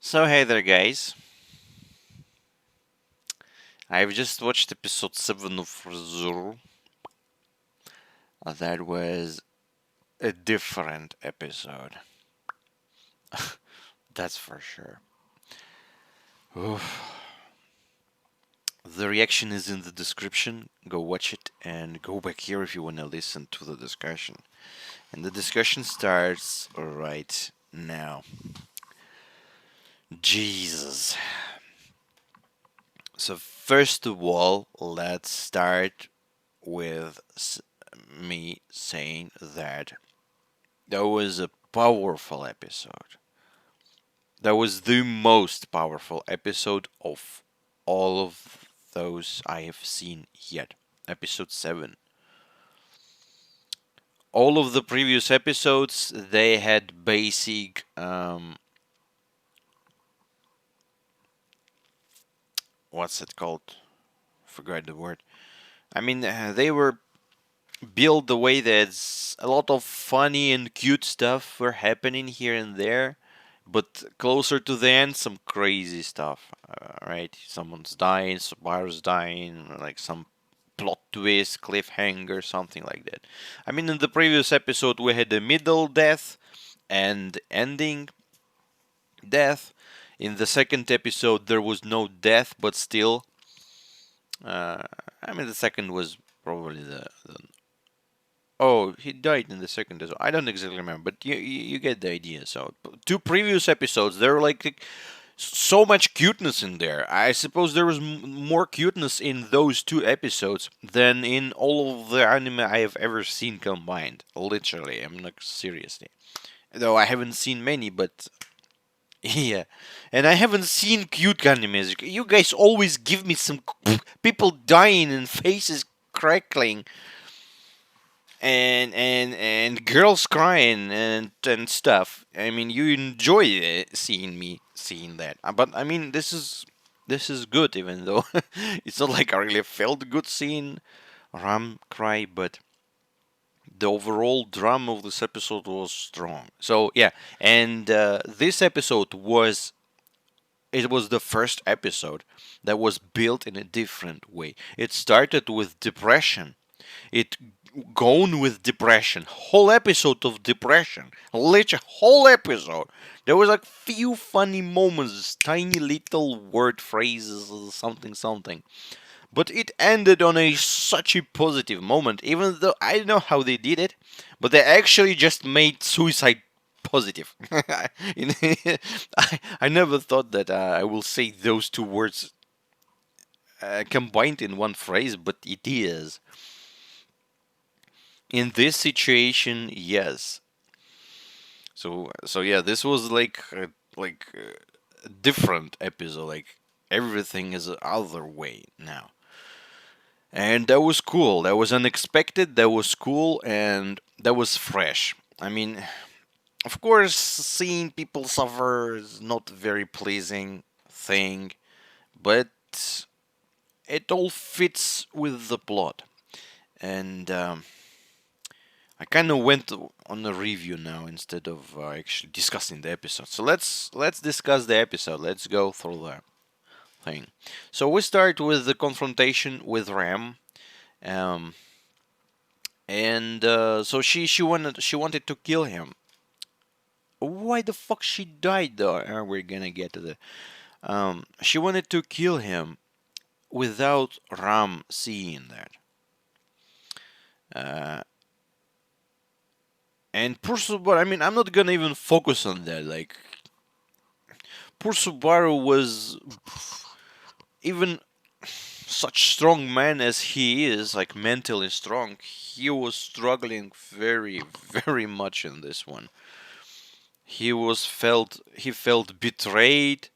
So hey there guys, I've just watched episode 7 of Zoro. That was a different episode. That's for sure. Oof. The reaction is in the description. Go watch it and go back here if you want to listen to the discussion. And the discussion starts right now. Jesus. So first of all, let's start with me saying that was a powerful episode. That was the most powerful episode of all of those I have seen yet. Episode 7. All of the previous episodes, they had basic. What's it called? Forgot the word. I mean, they were built the way that a lot of funny and cute stuff were happening here and there. But closer to the end, some crazy stuff, right? Someone's dying, Subaru's dying, like some plot twist, cliffhanger, something like that. I mean, in the previous episode, we had the middle death and ending death. In the second episode, there was no death, but still, uh, I mean, the second was probably the. Oh, he died in the second as well. I don't exactly remember, but you get the idea. So, two previous episodes, they were like so much cuteness in there. I suppose there was more cuteness in those two episodes than in all of the anime I have ever seen combined. Literally, I'm like seriously. Though I haven't seen many, but yeah, and I haven't seen cute animes. You guys always give me some people dying and faces crackling and girls crying and stuff. I mean, you enjoy seeing me seeing that. But I mean, this is good, even though it's not like I really felt good seeing Ram cry, but the overall drama of this episode was strong. So yeah, and this episode was. It was the first episode that was built in a different way. It started with depression. It gone with depression. Whole episode of depression. Literally whole episode. There was like few funny moments, tiny little word phrases, something something. But it ended on a such a positive moment. Even though I don't know how they did it, but they actually just made suicide positive. I never thought that I will say those two words combined in one phrase, but it is. In this situation, yes. So yeah, this was a different episode. Like everything is the other way now, and that was cool. That was unexpected. That was cool, and that was fresh. I mean, of course, seeing people suffer is not very pleasing thing, but it all fits with the plot, and I kind of went on a review now instead of actually discussing the episode. So let's discuss the episode. Let's go through the thing. So we start with the confrontation with Ram, um, and so she wanted to kill him. Why the fuck she died though? We're gonna get to the. She wanted to kill him without Ram seeing that. Uh, and poor Subaru, I mean, I'm not gonna even focus on that. Like, poor Subaru was even such strong man as he is, like mentally strong. He was struggling very, very much in this one. He felt betrayed.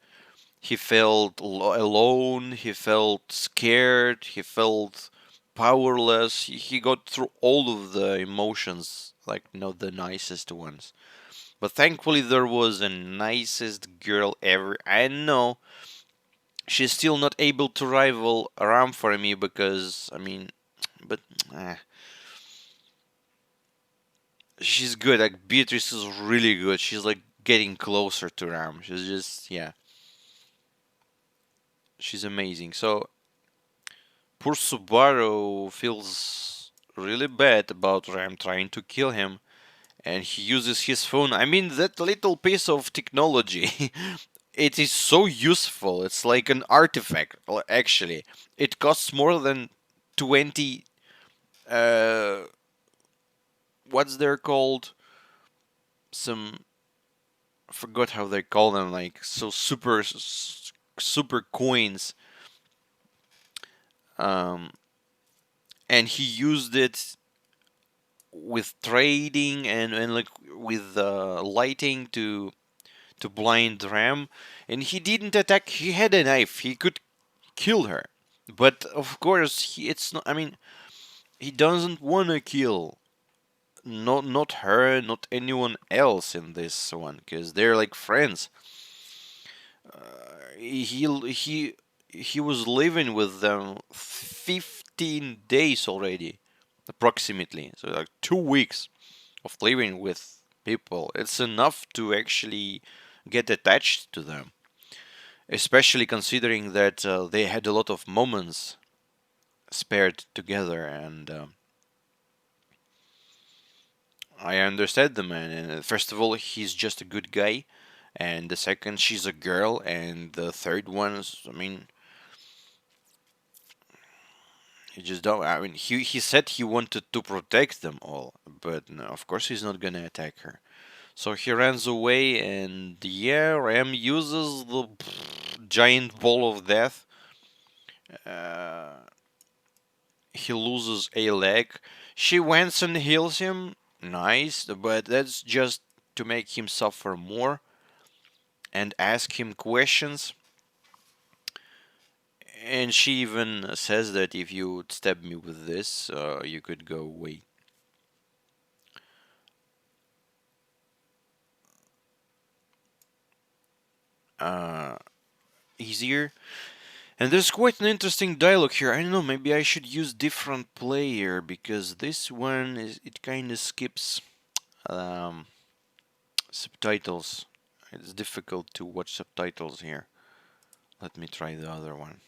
He felt alone. He felt scared. He felt powerless. He got through all of the emotions, like not the nicest ones. But thankfully, there was a nicest girl ever. I know she's still not able to rival Ram for me because I mean, but eh, she's good. Like Beatrice is really good. She's like getting closer to Ram. She's just, yeah, she's amazing. So poor Subaru feels really bad about Ram trying to kill him, and he uses his phone. I mean, that little piece of technology, it is so useful. It's like an artifact, actually. It costs more than 20, uh, what's they're called? Some, I forgot how they call them, like, so super coins. Um, and he used it with trading and like with lighting to blind Ram, and he didn't attack. He had a knife. He could kill her, but of course, it's not. I mean, he doesn't want to kill. Not her, not anyone else in this one, because they're like friends. He he was living with them 15 days already, approximately. So like 2 weeks of living with people. It's enough to actually get attached to them, especially considering that they had a lot of moments spared together. And I understand the man. And first of all, he's just a good guy, and the second, she's a girl, and the third one, I mean, he just don't. I mean, he said he wanted to protect them all, but no, of course he's not gonna attack her. So he runs away, and yeah, Ram uses the giant ball of death. Uh, he loses a leg. She went and heals him. Nice, but that's just to make him suffer more and ask him questions. And she even says that if you stab me with this, you could go away. Uh, Easier. And there's quite an interesting dialogue here. I don't know, maybe I should use different player because this one is it kind of skips um, subtitles. It's difficult to watch subtitles here. Let me try the other one.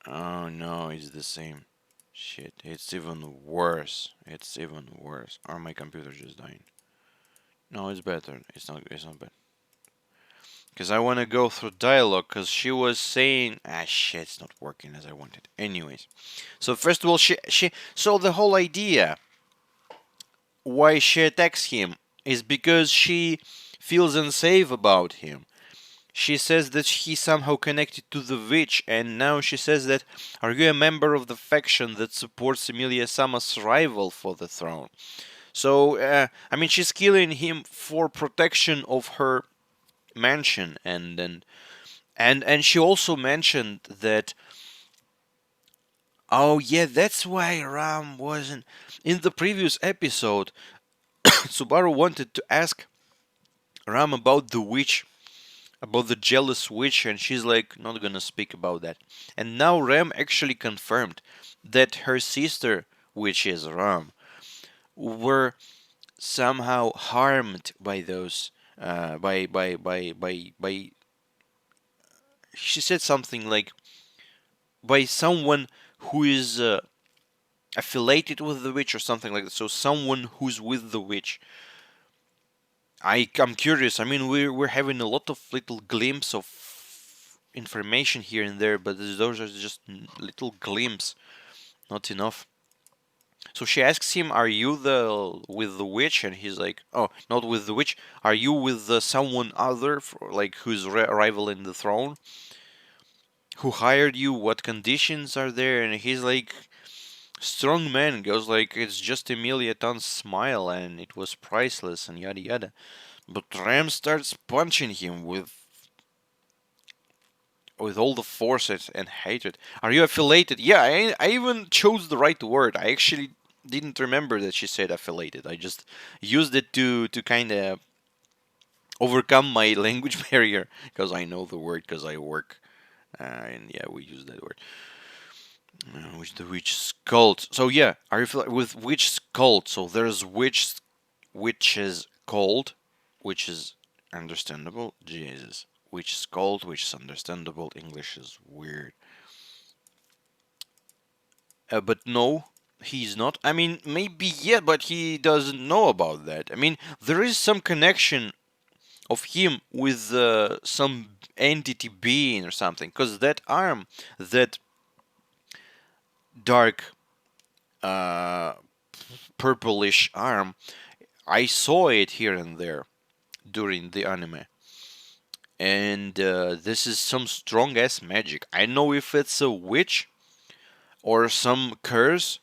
Oh no, it's the same. Shit, it's even worse. It's even worse. Or my computer just dying. No, it's better. It's not. It's not bad. Because I want to go through dialogue. Because she was saying, shit, it's not working as I wanted. Anyways, so first of all, so the whole idea why she attacks him is because she feels unsafe about him. She says that he somehow connected to the witch, and now she says that, are you a member of the faction that supports Emilia Sama's rival for the throne? So, I mean, she's killing him for protection of her mansion, and she also mentioned that, oh yeah, that's why Ram wasn't in the previous episode. Subaru wanted to ask Ram about the witch, about the jealous witch, and she's like, not gonna speak about that. And now Ram actually confirmed that her sister, which is Ram, were somehow harmed by those, by. She said something like by someone who is affiliated with the witch or something like that. So someone who's with the witch. I'm curious. I mean, we're having a lot of little glimpse of information here and there, but those are just little glimpse, not enough. So she asks him, "Are you the with the witch?" And he's like, "Oh, not with the witch. Are you with someone other, like who's rival in the throne? Who hired you? What conditions are there?" And he's like, strong man goes like, "It's just Emilia Tan's smile, and it was priceless," and yada yada. But Ram starts punching him with all the force and hatred. Are you affiliated? Yeah, I even chose the right word. I actually didn't remember that she said affiliated. I just used it to kind of overcome my language barrier because I know the word because I work. And yeah, we use that word. Which the witch cult. So yeah, are you with witch cult? So there's which is cold, which is understandable. Jesus, which is cold, which is understandable. English is weird. But no, he's not. I mean, maybe yeah, but he doesn't know about that. I mean, there is some connection of him with some entity being or something, because that arm, that dark uh, purplish arm, I saw it here and there during the anime. And this is some strong ass magic. I know if it's a witch or some curse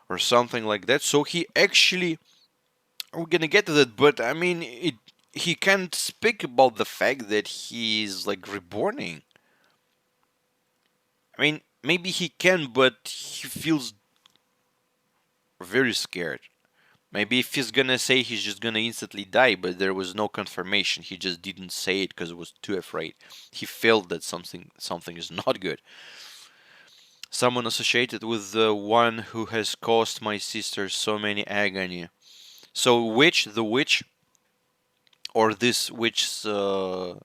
or something like that. So he actually, we're gonna get to that, but I mean, he can't speak about the fact that he's like reborning. I mean, maybe he can, but he feels very scared. Maybe if he's gonna say he's just gonna instantly die, but there was no confirmation. He just didn't say it because he was too afraid. He felt that something is not good. Someone associated with the one who has caused my sister so many agony. So the witch, or this witch's um,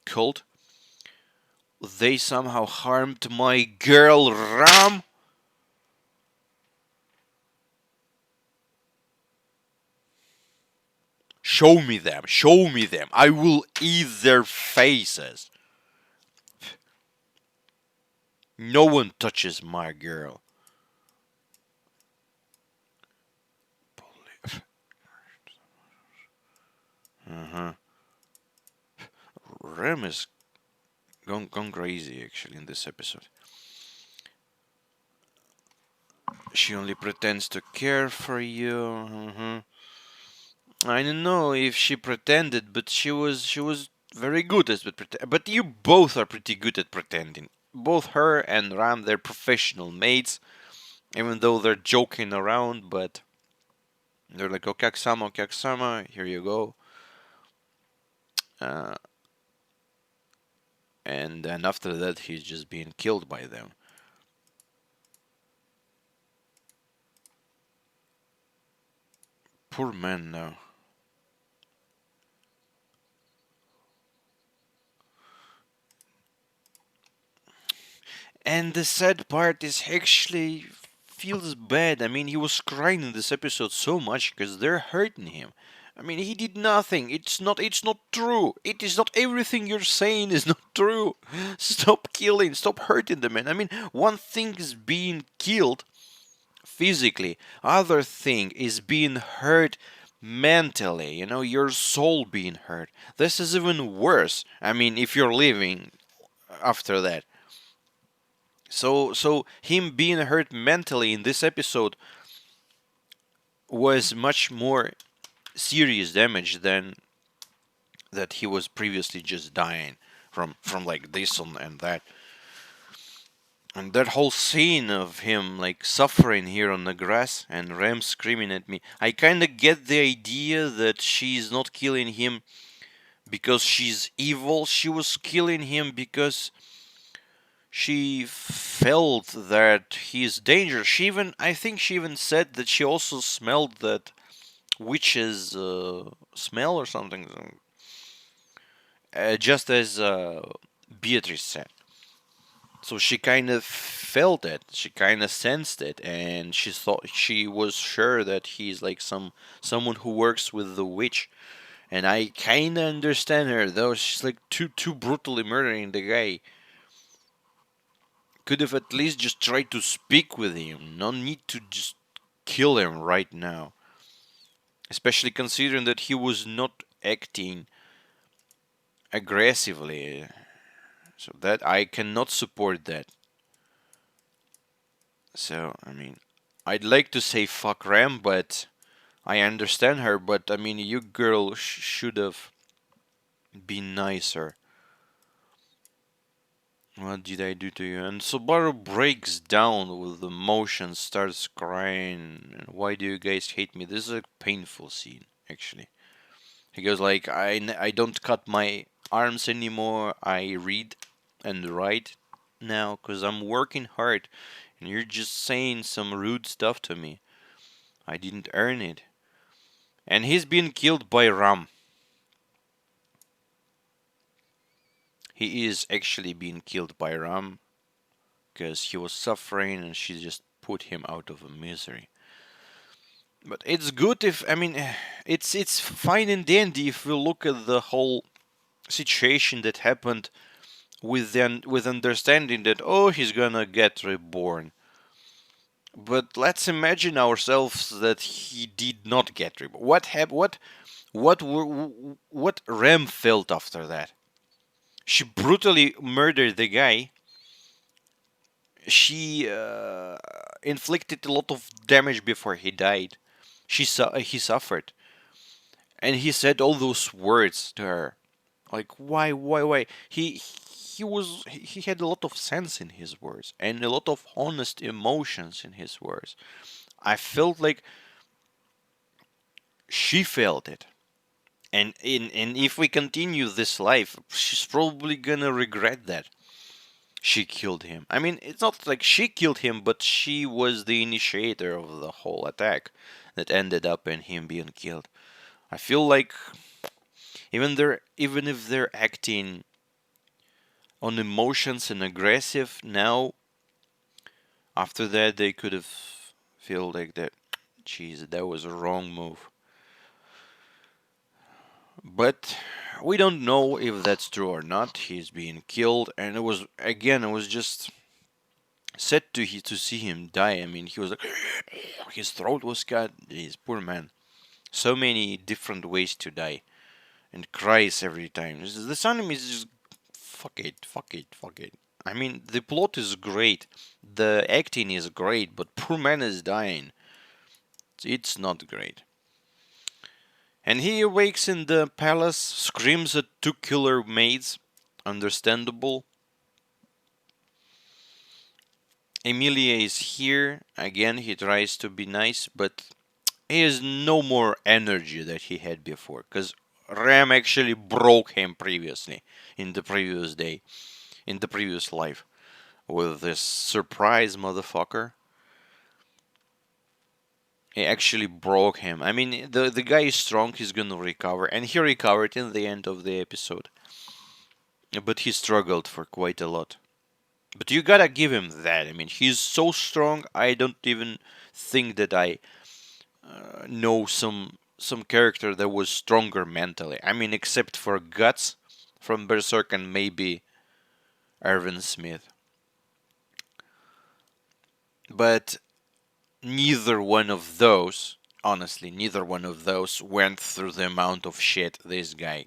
cult, they somehow harmed my girl Ram. Show me them. Show me them. I will eat their faces. No one touches my girl. Uh-huh. Rem is gone crazy actually in this episode. She only pretends to care for you. I don't know if she pretended, but she was very good at pretending. But you both are pretty good at pretending. Both her and Ram, they're professional mates, even though they're joking around. But they're like, "Okyak-sama, Okyak-sama, here you go." Uh, and then after that, he's just being killed by them. Poor man now. And the sad part is he actually feels bad. I mean, he was crying in this episode so much because they're hurting him. I mean, he did nothing. It's not true. It is not everything you're saying is not true. Stop killing. Stop hurting the man. I mean, one thing is being killed physically. Other thing is being hurt mentally. Your soul being hurt. This is even worse. I mean, if you're living after that. So him being hurt mentally in this episode was much more serious damage than that he was previously just dying from like this and that. And that whole scene of him like suffering here on the grass and Ram screaming at me. I kind of get the idea that she's not killing him because she's evil. She was killing him because she felt that he's dangerous. I think she even said that she also smelled that witch's smell or something, just as Beatrice said. So she kind of felt it. She kind of sensed it, and she was sure that he's like someone who works with the witch. And I kind of understand her, though she's like too brutally murdering the guy. Could have at least just tried to speak with him. No need to just kill him right now. Especially considering that he was not acting aggressively. So that I cannot support that. So, I mean, I'd like to say fuck Ram, but I understand her. But I mean, you girl should have been nicer. What did I do to you? And Subaru breaks down with emotion, starts crying. Why do you guys hate me? This is a painful scene, actually. He goes like, I don't cut my arms anymore. I read and write now because I'm working hard and you're just saying some rude stuff to me. I didn't earn it. And he's being killed by Ram. He is actually being killed by Ram because he was suffering and she just put him out of a misery. But it's good if, I mean, it's fine and dandy if we look at the whole situation that happened with understanding that, oh, he's gonna get reborn. But let's imagine ourselves that he did not get reborn. What Rem felt after that? She brutally murdered the guy. She inflicted a lot of damage before he died. He suffered, and he said all those words to her. Like, why? He had a lot of sense in his words and a lot of honest emotions in his words. I felt like she felt it. And if we continue this life, she's probably gonna regret that she killed him. I mean, it's not like she killed him, but she was the initiator of the whole attack that ended up in him being killed. I feel like even if they're acting on emotions and aggressive now, after that they could have feel like that. Jeez, that was a wrong move. But we don't know if that's true or not. He's being killed, and it was just sad to see him die. I mean, he was like, his throat was cut. He's poor man. So many different ways to die, and cries every time. This anime is just fuck it. I mean, the plot is great, the acting is great, but poor man is dying. It's not great. And he awakes in the palace, screams at two killer maids. Understandable. Emilia is here. Again, he tries to be nice, but he has no more energy that he had before. Because Ram actually broke him previously, in the previous day, in the previous life, with this surprise motherfucker. He actually broke him. I mean, the guy is strong, he's gonna recover. And he recovered in the end of the episode. But he struggled for quite a lot. But you gotta give him that. I mean, he's so strong. I don't even think that I know some character that was stronger mentally. I mean, except for Guts from Berserk and maybe Erwin Smith. But neither one of those, honestly, neither one of those went through the amount of shit this guy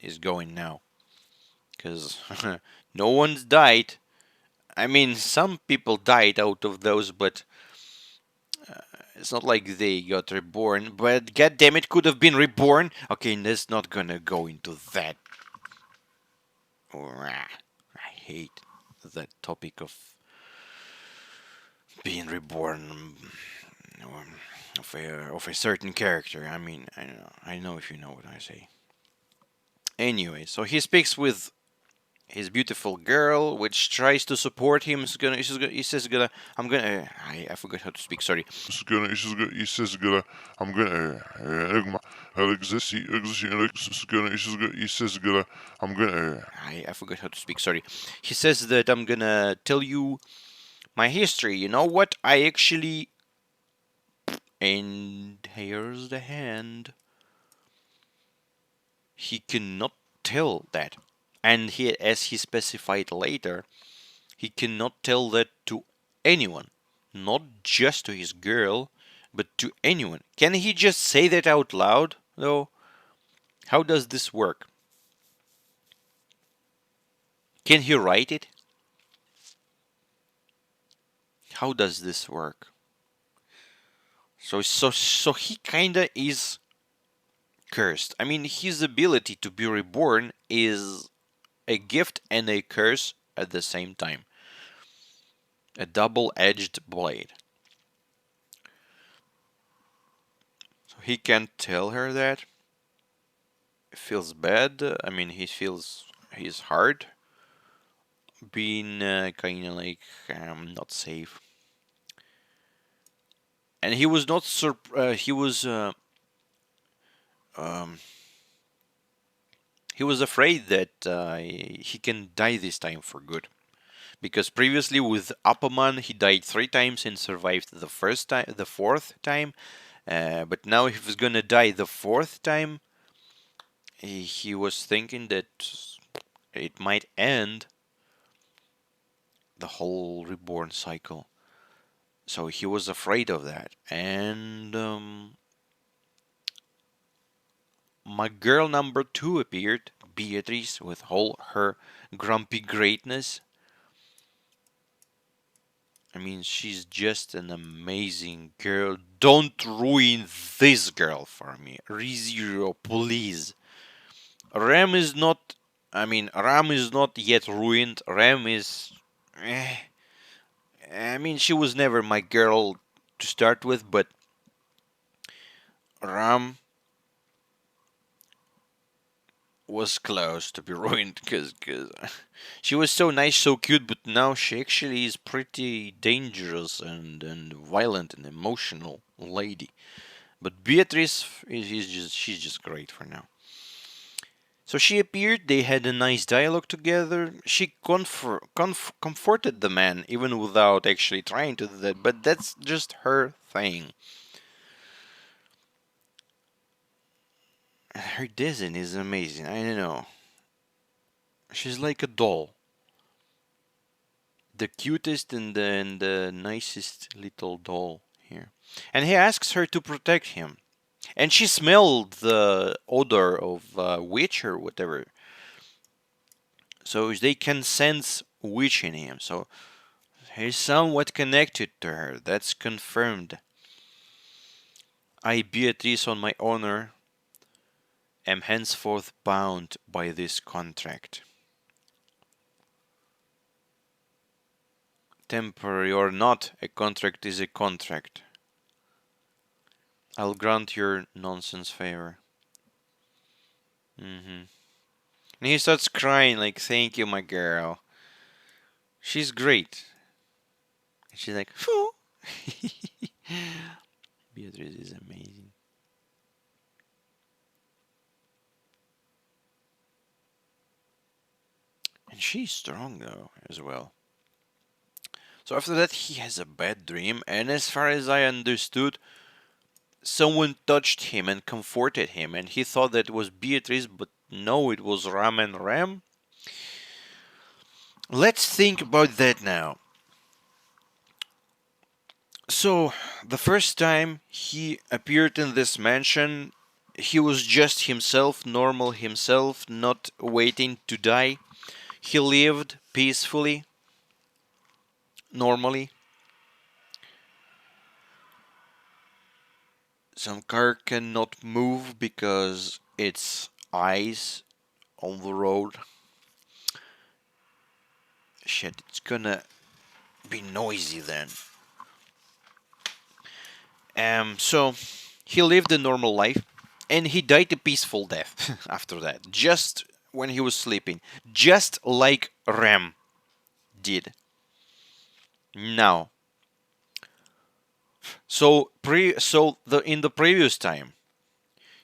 is going now. Because no one's died. I mean, some people died out of those, but it's not like they got reborn. But goddammit, could have been reborn. Okay, let's not gonna go into that. I hate that topic of being reborn of a certain character. I mean, I know if you know what I say. Anyway, so he speaks with his beautiful girl, which tries to support him. He says, "Gonna, I'm gonna." I forgot how to speak. Sorry. He says gonna I'm gonna he says gonna I'm gonna I forgot how to speak. Sorry. He says that I'm gonna tell you my history. You know what? I actually. And here's the hand. He cannot tell that. And as he specified later, he cannot tell that to anyone. Not just to his girl, but to anyone. Can he just say that out loud, though? How does this work? Can he write it? How does this work? So he kinda is cursed. I mean, his ability to be reborn is a gift and a curse at the same time. A double-edged blade. So he can't tell her that. He feels bad. I mean, he feels his heart. being kind of like not safe, and he was not um, he was afraid that he can die this time for good. Because previously with Appleman, he died 3 times and survived the fourth time. But now if he's gonna die the fourth time, he was thinking that it might end the whole reborn cycle. So he was afraid of that. And my girl number 2 appeared, Beatrice, with all her grumpy greatness. I mean, she's just an amazing girl. Don't ruin this girl for me. ReZero, please. Ram is not. I mean, Ram is not yet ruined. Ram is. Eh, I mean, she was never my girl to start with, but Ram was close to be ruined because she was so nice, so cute, but now she actually is pretty dangerous and violent and emotional lady. But Beatrice is just she's just great for now. So she appeared, they had a nice dialogue together. She comforted the man even without actually trying to do that, but that's just her thing. Her design is amazing. I don't know. She's like a doll. The cutest and the nicest little doll here. And he asks her to protect him. And she smelled the odor of witch or whatever. So they can sense witch in him. So he's somewhat connected to her. That's confirmed. I, Beatrice, on my honor, am henceforth bound by this contract. Temporary or not, a contract is a contract. I'll grant your nonsense favor. And he starts crying, like, thank you, my girl. She's great. And she's like, phew. Beatrice is amazing. And she's strong, though, as well. So after that, he has a bad dream, and as far as I understood, someone touched him and comforted him, and he thought that it was Beatrice, but no, it was Ram and Ram. Let's think about that now. So, the first time he appeared in this mansion, he was just himself, normal himself, not waiting to die. He lived peacefully, normally. Some car cannot move because it's ice on the road. Shit, it's gonna be noisy then. So he lived a normal life, and he died a peaceful death after that, just when he was sleeping, just like Ram did. Now, in the previous time,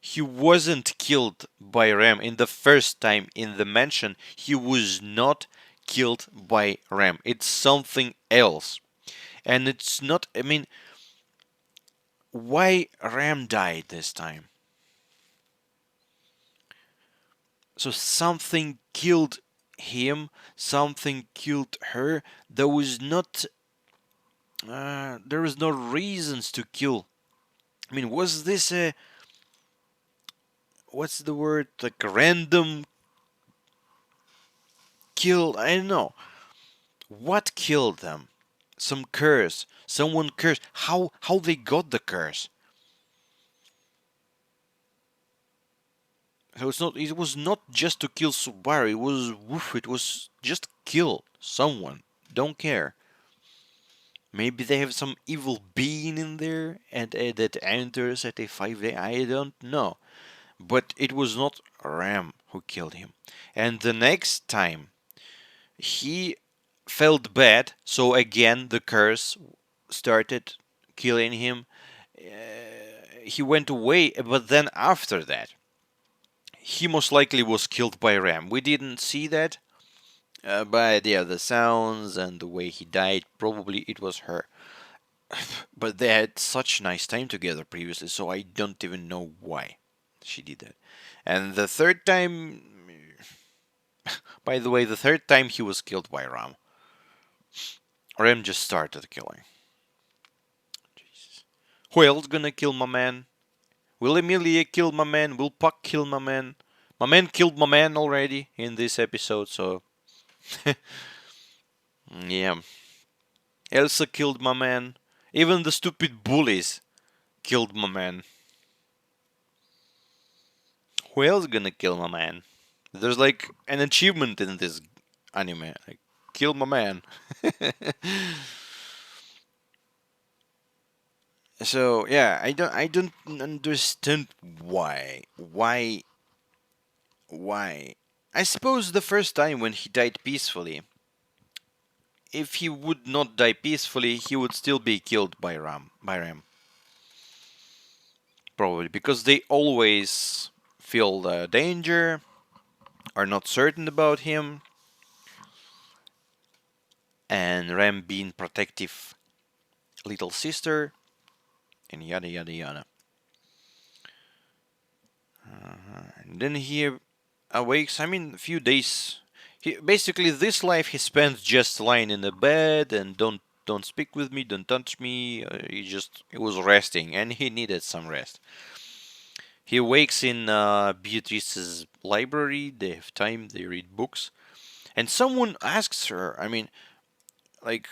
he wasn't killed by Ram. In the first time in the mansion, he was not killed by Ram. It's something else, and it's not. I mean, why Ram died this time? So something killed him, something killed her. There was no reasons to kill. I mean, was this a, what's the word, like a random kill? I don't know. What killed them? Some curse. Someone cursed. How they got the curse? So it was not just to kill Subaru. It was woof, it was just kill someone. Don't care. Maybe they have some evil being in there and that enters at a 5 day. I don't know. But it was not Ram who killed him. And the next time, he felt bad, so again the curse started killing him. He went away, but then after that, he most likely was killed by Ram. We didn't see that, but yeah, the sounds and the way he died, probably it was her. But they had such nice time together previously, so I don't even know why she did that. And the third time, by the way, the third time he was killed by Ram. Ram just started killing. Jesus. Who else gonna kill my man? Will Emilia kill my man? Will Puck kill my man? My man killed my man already in this episode, so yeah. Elsa killed my man. Even the stupid bullies killed my man. Who else gonna kill my man? There's like an achievement in this anime. Like, kill my man. So yeah, I don't understand why. I suppose the first time when he died peacefully, if he would not die peacefully, he would still be killed by Ram. Probably because they always feel the danger, are not certain about him, and Ram being protective little sister, and yada yada yada. And then he awakes. I mean, a few days. He basically this life he spent just lying in the bed and don't speak with me, don't touch me. He was resting, and he needed some rest. He wakes in Beatrice's library. They have time. They read books, and someone asks her. I mean, like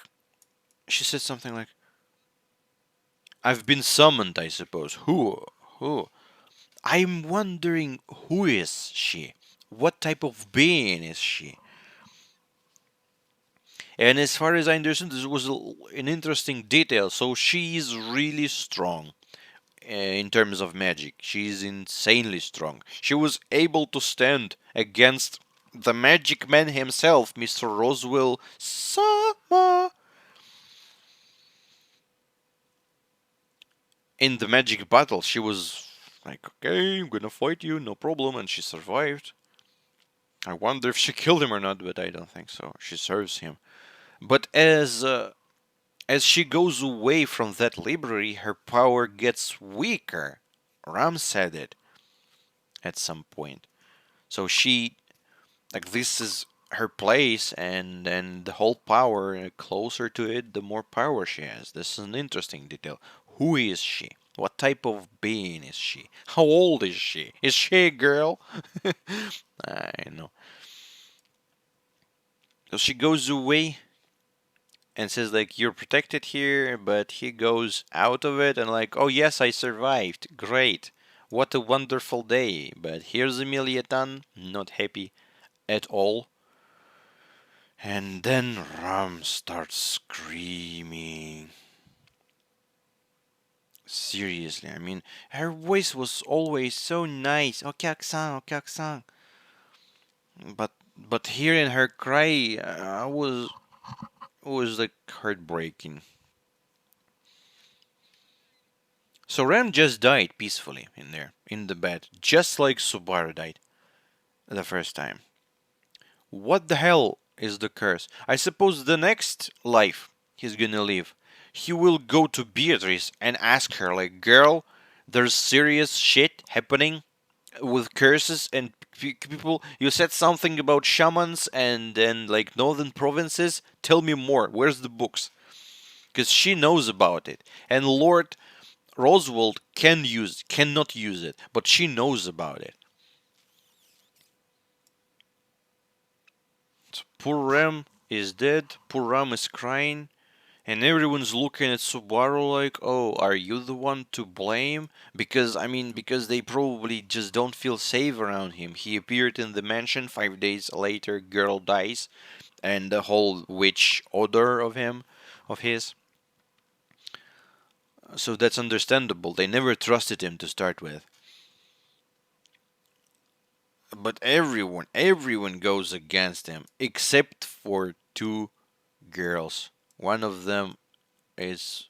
she said something like, "I've been summoned." I suppose. Who? Who? I'm wondering who is she? What type of being is she? And as far as I understand, this was an interesting detail. So she is really strong in terms of magic. She is insanely strong. She was able to stand against the magic man himself, Mr. Roswell Sama, in the magic battle. She was like, okay, I'm gonna fight you, no problem, and she survived. I wonder if she killed him or not, but I don't think so. She serves him. But as she goes away from that library, her power gets weaker. Ram said it at some point. So she, like, this is her place, and the whole power, closer to it, the more power she has. This is an interesting detail. Who is she? What type of being is she? How old is she? Is she a girl? I know. So she goes away and says like you're protected here, but he goes out of it and like, oh yes, I survived, great, what a wonderful day. But here's Emilia Tan, not happy at all. And then Ram starts screaming. Seriously, I mean, her voice was always so nice. Okyak-san, Okyak-san. But hearing her cry, was like heartbreaking. So Ram just died peacefully in there, in the bed, just like Subaru died the first time. What the hell is the curse? I suppose the next life he's gonna live, he will go to Beatrice and ask her, like, girl, there's serious shit happening with curses and people. You said something about shamans and like northern provinces. Tell me more. Where's the books? Because she knows about it. And Lord Roswell cannot use it, but she knows about it. So poor Ram is dead. Poor Ram is crying, and everyone's looking at Subaru like, "Oh, are you the one to blame?" Because I mean, because they probably just don't feel safe around him. He appeared in the mansion 5 days later. Girl dies, and the whole witch odor of his. So that's understandable. They never trusted him to start with. But everyone goes against him except for two girls. One of them is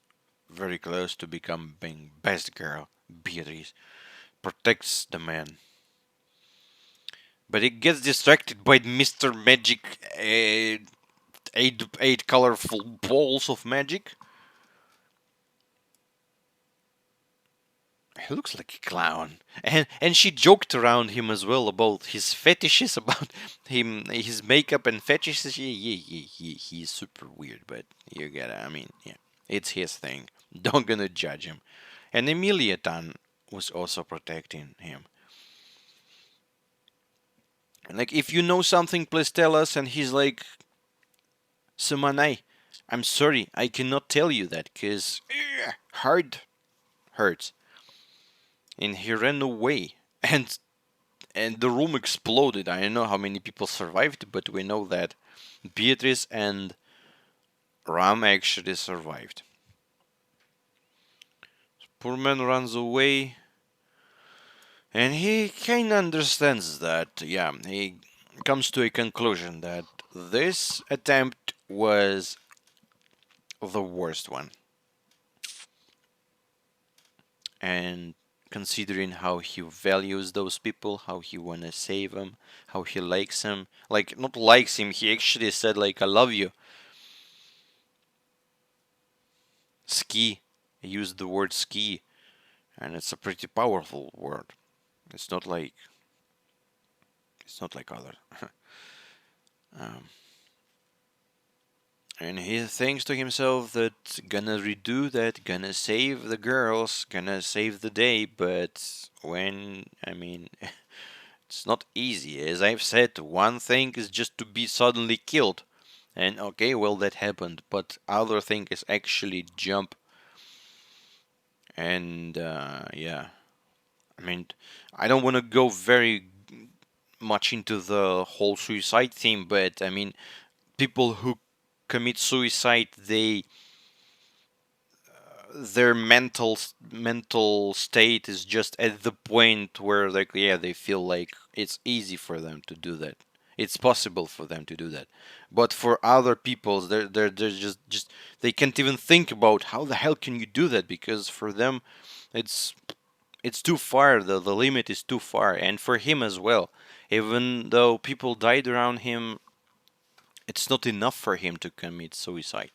very close to becoming best girl. Beatrice protects the man, but it gets distracted by Mr. Magic. Eight colorful balls of magic. He looks like a clown, and she joked around him as well about his fetishes, about his makeup and fetishes. He's super weird, but you gotta, I mean, yeah, it's his thing. Don't gonna judge him. And Emilia-tan was also protecting him. Like, if you know something, please tell us. And he's like, Sumanai, I'm sorry, I cannot tell you that, cause heart hurts. And he ran away. And the room exploded. I don't know how many people survived, but we know that Beatrice and Ram actually survived. Poor man runs away, and he kind of understands that. Yeah, he comes to a conclusion that this attempt was the worst one, and considering how he values those people, how he wanna save them, how he likes him, like not likes him, he actually said like I love you. Ski, he used the word ski, and it's a pretty powerful word. It's not like it's not like other. um, and he thinks to himself that gonna redo that, gonna save the girls, gonna save the day. But when I mean, it's not easy. As I've said, one thing is just to be suddenly killed, and okay, well that happened. But other thing is actually jump, and yeah. I mean, I don't want to go very much into the whole suicide theme, but I mean, people who commit suicide, their mental state is just at the point where like yeah, they feel like it's easy for them to do that. It's possible for them to do that. But for other people, they're just they can't even think about how the hell can you do that because for them it's it's too far. The limit is too far, and for him as well. Even though people died around him, it's not enough for him to commit suicide.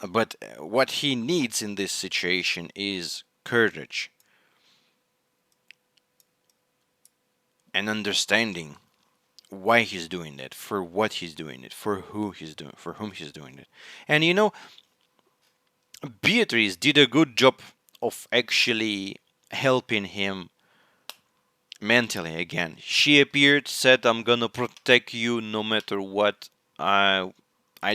But what he needs in this situation is courage and understanding why he's doing it, for what he's doing it, for whom he's doing it. And you know, Beatrice did a good job of actually helping him mentally again. She appeared, said, "I'm gonna protect you no matter what." I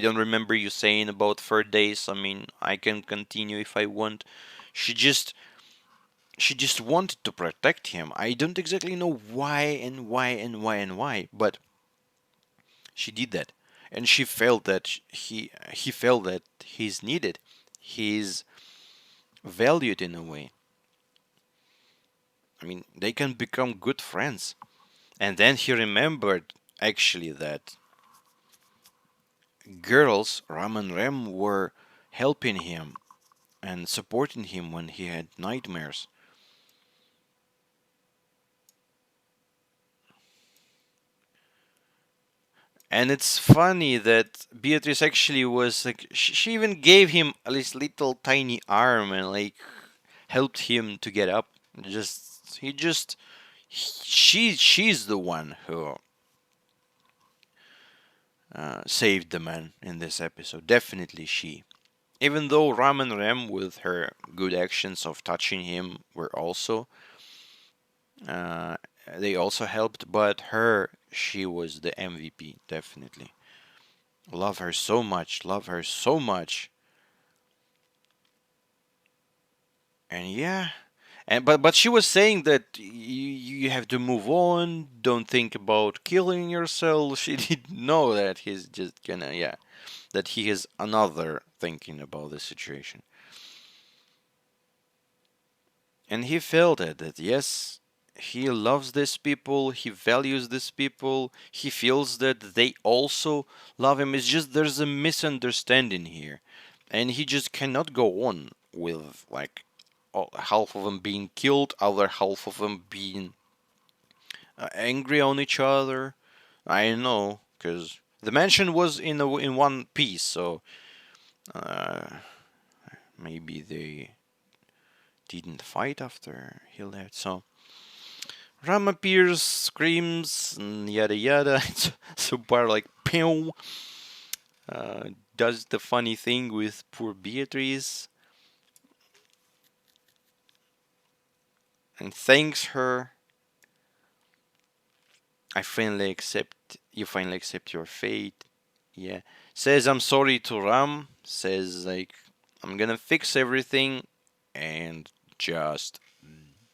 don't remember you saying about 4 days. I mean, I can continue if I want. She just she just wanted to protect him. I don't exactly know why and why and why and why, but she did that, and she felt that he felt that he's needed, he's valued in a way. I mean, they can become good friends. And then he remembered actually that girls, Ram and Rem, were helping him and supporting him when he had nightmares. And it's funny that Beatrice actually was like, she even gave him at least little tiny arm and like helped him to get up. She's the one who saved the man in this episode. Definitely she. Even though Ram and Rem, with her good actions of touching him, were also uh, they also helped, but her, she was the MVP, definitely. Love her so much, love her so much. And yeah, and but she was saying that you have to move on, don't think about killing yourself. She didn't know that he's just gonna, yeah, that he has another thinking about the situation. And he felt it, that yes, he loves these people, he values these people, he feels that they also love him. It's just there's a misunderstanding here. And he just cannot go on with like half of them being killed, other half of them being angry on each other. I know, because the mansion was in one piece, so uh, maybe they didn't fight after he left. So Ram appears, screams, and yada yada. So Bar like pew, does the funny thing with poor Beatrice and thanks her. I finally accept. You finally accept your fate. Yeah. Says I'm sorry to Ram. Says like I'm gonna fix everything, and just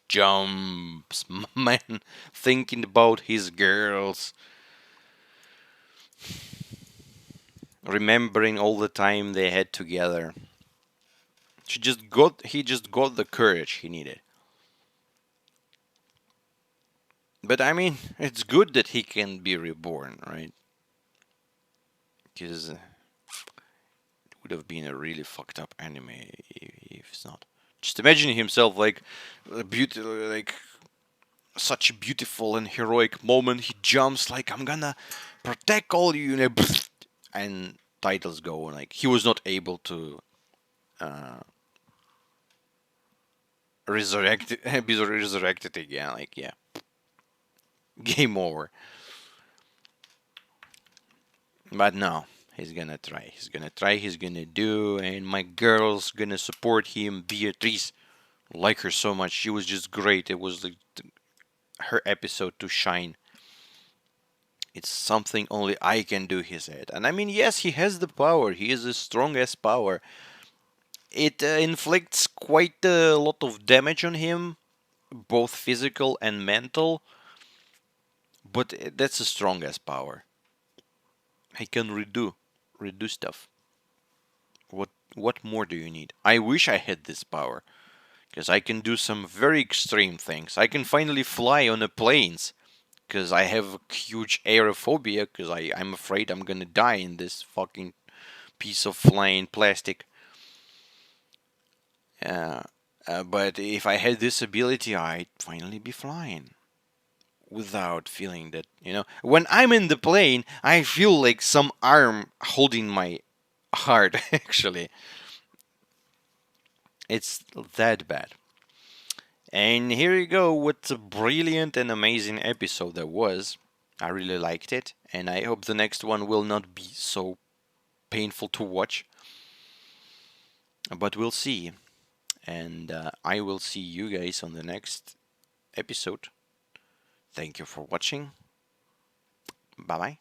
jumps, man, thinking about his girls, remembering all the time they had together. He just got the courage he needed. But I mean, it's good that he can be reborn, right? Because it would have been a really fucked up anime if it's not. Just imagine himself like like such a beautiful and heroic moment. He jumps like I'm gonna protect all you, and titles go like he was not able to uh, resurrect be resurrected again. Like yeah, game over. But no, he's gonna try. He's gonna try. He's gonna do. And my girl's gonna support him. Beatrice, like her so much. She was just great. It was like her episode to shine. It's something only I can do, he said. And I mean, yes, he has the power. He is the strongest power. It inflicts quite a lot of damage on him, both physical and mental. But that's the strongest power. He can redo stuff. What more do you need? I wish I had this power because I can do some very extreme things. I can finally fly on the planes because I have a huge aerophobia because I'm afraid I'm gonna die in this fucking piece of flying plastic. Uh, but if I had this ability, I'd finally be flying without feeling that, when I'm in the plane, I feel like some arm holding my heart, actually. It's that bad. And here you go. What a brilliant and amazing episode that was. I really liked it, and I hope the next one will not be so painful to watch. But we'll see. And I will see you guys on the next episode. Thank you for watching. Bye bye.